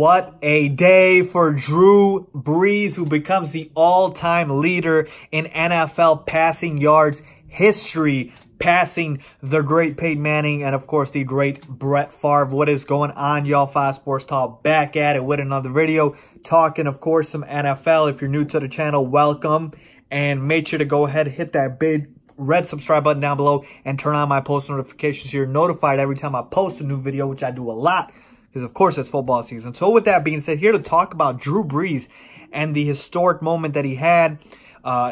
What a day for Drew Brees, who becomes the all-time leader in NFL passing yards history, passing the great Peyton Manning and, of course, the great Brett Favre. What is going on, y'all? 5 Sports Talk back at it with another video, talking, of course, some NFL. If you're new to the channel, welcome, and make sure to go ahead, hit that big red subscribe button down below and turn on my post notifications so you're notified every time I post a new video, which I do a lot because, of course, it's football season. So with that being said, here to talk about Drew Brees and the historic moment that he had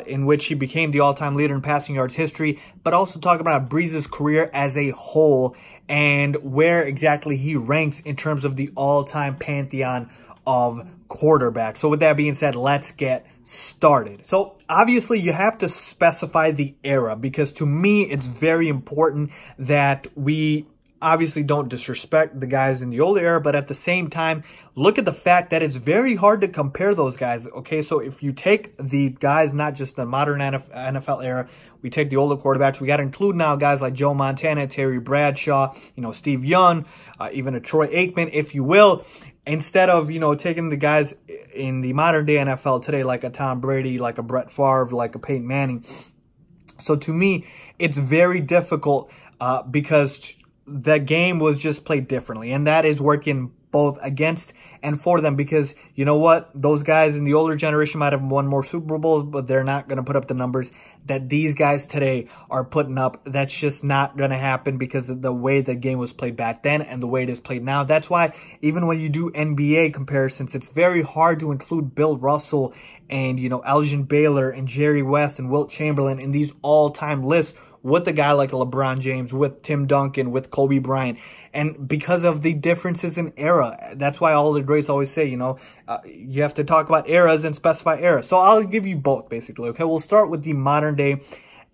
in which he became the all-time leader in passing yards history, but also talk about Brees' career as a whole and where exactly he ranks in terms of the all-time pantheon of quarterbacks. So with that being said, let's get started. So obviously you have to specify the era, because to me it's very important that we obviously don't disrespect the guys in the older era, but at the same time look at the fact that it's very hard to compare those guys. Okay, so if you take the guys, not just the modern NFL era, we take the older quarterbacks, we got to include now guys like Joe Montana, Terry Bradshaw, Steve Young, even a Troy Aikman, if you will, instead of, taking the guys in the modern day NFL today, like a Tom Brady, like a Brett Favre, like a Peyton Manning. So to me, it's very difficult because the game was just played differently, and that is working both against and for them, because you know what? Those guys in the older generation might have won more Super Bowls, but they're not going to put up the numbers that these guys today are putting up. That's just not going to happen because of the way the game was played back then and the way it is played now. That's why even when you do NBA comparisons, it's very hard to include Bill Russell and, Elgin Baylor and Jerry West and Wilt Chamberlain in these all-time lists with a guy like LeBron James, with Tim Duncan, with Kobe Bryant. And because of the differences in era, that's why all the greats always say, you have to talk about eras and specify eras. So I'll give you both, basically. Okay, we'll start with the modern day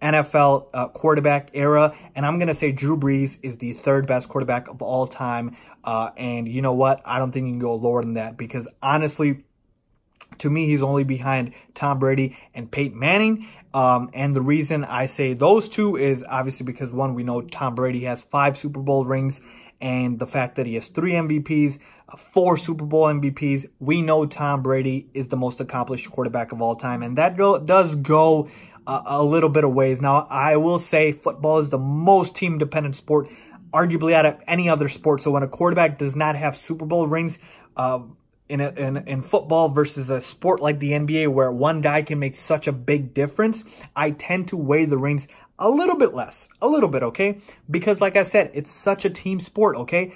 NFL quarterback era, and I'm going to say Drew Brees is the third best quarterback of all time. And you know what? I don't think you can go lower than that, because honestly, to me, he's only behind Tom Brady and Peyton Manning. And the reason I say those two is obviously because, one, we know Tom Brady has 5 Super Bowl rings, and the fact that he has 3 MVPs, 4 Super Bowl MVPs. We know Tom Brady is the most accomplished quarterback of all time, and that does go a little bit of ways. Now, I will say football is the most team-dependent sport, arguably out of any other sport. So when a quarterback does not have Super Bowl rings, in football versus a sport like the NBA where one guy can make such a big difference, I tend to weigh the rings a little bit less, okay? Because like I said, it's such a team sport, okay?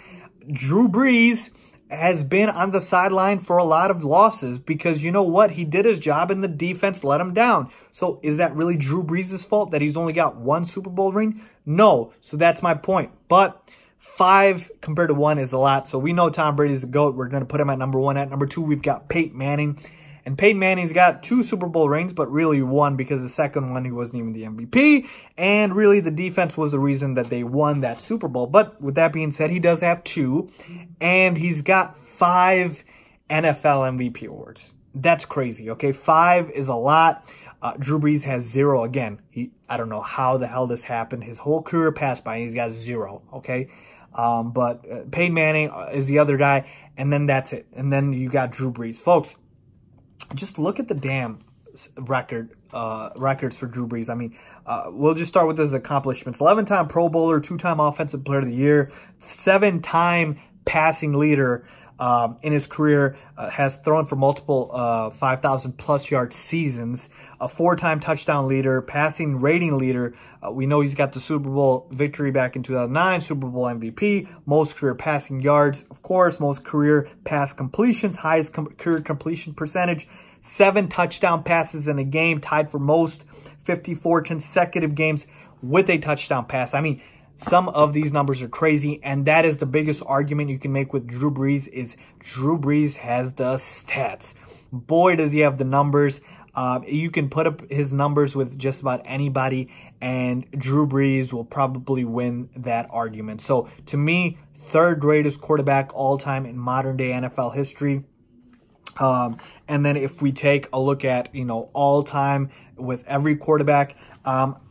Drew Brees has been on the sideline for a lot of losses because you know what? He did his job and the defense let him down. So is that really Drew Brees' fault that he's only got 1 Super Bowl ring? No. So that's my point. But 5 compared to 1 is a lot. So we know Tom Brady is the GOAT. We're going to put him at number 1. At number 2, we've got Peyton Manning. And Peyton Manning's got 2 Super Bowl rings, but really 1 because the second one, he wasn't even the MVP. And really, the defense was the reason that they won that Super Bowl. But with that being said, he does have 2. And he's got 5 NFL MVP awards. That's crazy, okay? 5 is a lot. Drew Brees has 0. Again, I don't know how the hell this happened. His whole career passed by and he's got 0, okay? But Peyton Manning is the other guy, and then that's it. And then you got Drew Brees. Folks, just look at the damn records for Drew Brees. I mean, we'll just start with his accomplishments. 11-time Pro Bowler, 2-time Offensive Player of the Year, 7-time passing leader in his career, has thrown for multiple 5,000-plus yard seasons, a 4-time touchdown leader, passing rating leader. We know he's got the Super Bowl victory back in 2009, Super Bowl MVP, most career passing yards, of course, most career pass completions, highest career completion percentage, 7 touchdown passes in a game, tied for most, 54 consecutive games with a touchdown pass. I mean, some of these numbers are crazy, and that is the biggest argument you can make with Drew Brees is Drew Brees has the stats. Boy, does he have the numbers. You can put up his numbers with just about anybody, and Drew Brees will probably win that argument. So, to me, 3rd greatest quarterback all time in modern-day NFL history. And then if we take a look at, you know, all time with every quarterback,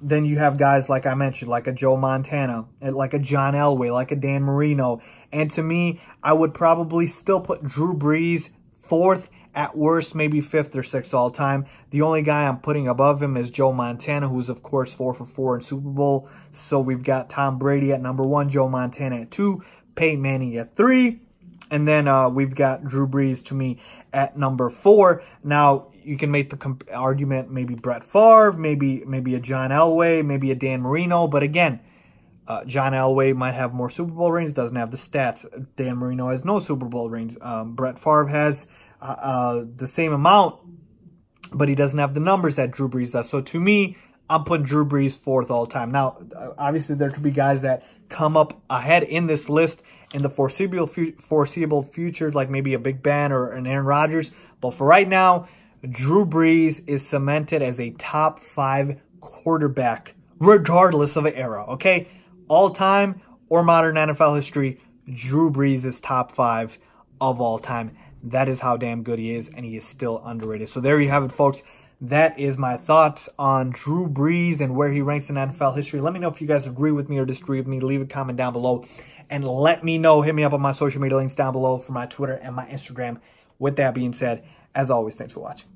then you have guys like I mentioned, like a Joe Montana, like a John Elway, like a Dan Marino. And to me, I would probably still put Drew Brees fourth, at worst, maybe fifth or sixth all time. The only guy I'm putting above him is Joe Montana, who's, of course, 4 for 4 in Super Bowl. So we've got Tom Brady at number 1, Joe Montana at 2, Peyton Manning at 3. And then we've got Drew Brees, to me, at number 4. Now, you can make the argument maybe Brett Favre, maybe a John Elway, maybe a Dan Marino. But again, John Elway might have more Super Bowl rings, doesn't have the stats. Dan Marino has no Super Bowl rings. Brett Favre has the same amount, but he doesn't have the numbers that Drew Brees does. So to me, I'm putting Drew Brees fourth all time. Now, obviously, there could be guys that come up ahead in this list in the foreseeable future, like maybe a Big Ben or an Aaron Rodgers. But for right now, Drew Brees is cemented as a top 5 quarterback, regardless of an era, okay? All time or modern NFL history, Drew Brees is top 5 of all time. That is how damn good he is, and he is still underrated. So there you have it, folks. That is my thoughts on Drew Brees and where he ranks in NFL history. Let me know if you guys agree with me or disagree with me. Leave a comment down below, and let me know. Hit me up on my social media links down below for my Twitter and my Instagram. With that being said, as always, thanks for watching.